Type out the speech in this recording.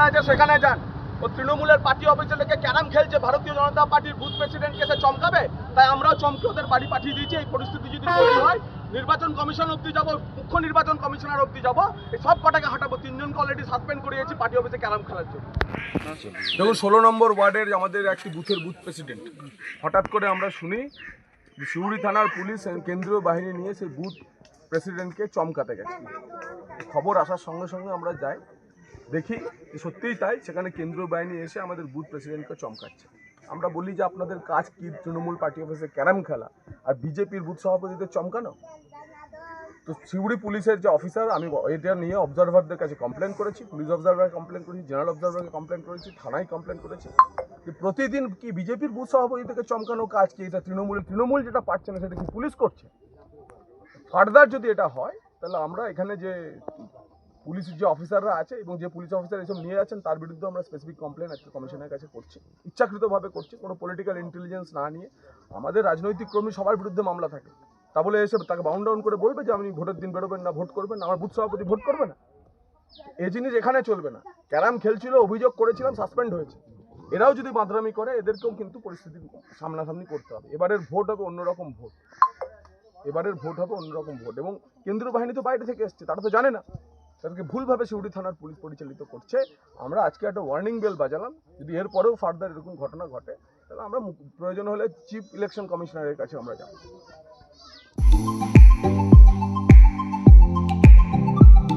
আছে সেখানে যান। ও তৃণমূলের পার্টি অফিসে থেকে ক্যারাম খেলছে, ভারতীয় জনতা পার্টির বুথ প্রেসিডেন্টকে সে চমকাবে, তাই আমরাও চমকে ওদের বাড়ি পাঠিয়ে দিয়েছি। এই পরিস্থিতি যদি তৈরি হয়, নির্বাচন কমিশন অব্দি যাবো, মুখ্য নির্বাচন কমিশনার অব্দি যাবো, এই সব কটাকে হাঁটাবো। 3 জনকে অলরেডি সাসপেন্ড করিয়েছি পার্টি অফিসে ক্যারাম খেলার জন্য। দেখুন, 16 নম্বর ওয়ার্ডের আমাদের একটি বুথের বুথ প্রেসিডেন্ট, হঠাৎ করে আমরা শুনি সিউড়ি থানার পুলিশ কেন্দ্রীয় বাহিনী নিয়ে সেই বুথ প্রেসিডেন্টকে চমকাতে গেছে। খবর আসার সঙ্গে সঙ্গে আমরা যাই, দেখি সত্যিই তাই, সেখানে কেন্দ্রীয় বাহিনী এসে আমাদের বুথ প্রেসিডেন্টকে চমকাচ্ছে। আমরা বলি যে আপনাদের কাজ কি তৃণমূল পার্টি অফিসে ক্যারাম খেলা আর বিজেপির বুথ সভাপতিদের চমকানো? তো সিউড়ি পুলিশের যে অফিসার, আমি এটা নিয়ে অবজারভারদের কাছে কমপ্লেন করেছি, পুলিশ অবজারভার কমপ্লেন করেছি, জেনারেল অবজারভারকে কমপ্লেন করেছি, থানায় কমপ্লেন করেছি যে প্রতিদিন কি বিজেপির বুথ সভাপতিদেরকে চমকানো কাজ কি? এটা তৃণমূল যেটা পারছে না সেটা কি পুলিশ করছে? ফার্দার যদি এটা হয় তাহলে আমরা এখানে যে পুলিশের যে অফিসাররা আছে এবং যে পুলিশ অফিসার এসব নিয়ে যাচ্ছেন তার বিরুদ্ধে আমরা স্পেসিফিক কমপ্লেন একটা কমিশনের কাছে করছি, ইচ্ছাকৃতভাবে করছি, কোনো পলিটিক্যাল ইন্টেলিজেন্স না নিয়ে। আমাদের রাজনৈতিক কর্মী সবার বিরুদ্ধে মামলা থাকে, তা বলে এসে তাকে বাউন্ড ডাউন করে বলবে যে আপনি ভোটের দিন বেরোবেন না, ভোট করবেন না, আমার বুথ সভাপতি ভোট করবে না। এই জিনিস এখানে চলবে না। ক্যারাম খেলছিল, অভিযোগ করেছিলাম, সাসপেন্ড হয়েছে। এরাও যদি বাঁদরামি করে এদেরকেও কিন্তু পরিস্থিতি সামনাসামনি করতে হবে। এবারের ভোট হবে অন্যরকম ভোট, এবং কেন্দ্রীয় বাহিনী তো বাইরে থেকে এসছে, তারা তো জানে না, তাদেরকে ভুলভাবে সিউড়ি থানার পুলিশ পরিচালিত করছে। আমরা আজকে একটা ওয়ার্নিং বেল বাজালাম, যদি এরপরেও ফার্দার এরকম ঘটনা ঘটে তাহলে আমরা প্রয়োজন হলে চিফ ইলেকশন কমিশনারের কাছে আমরা যাব।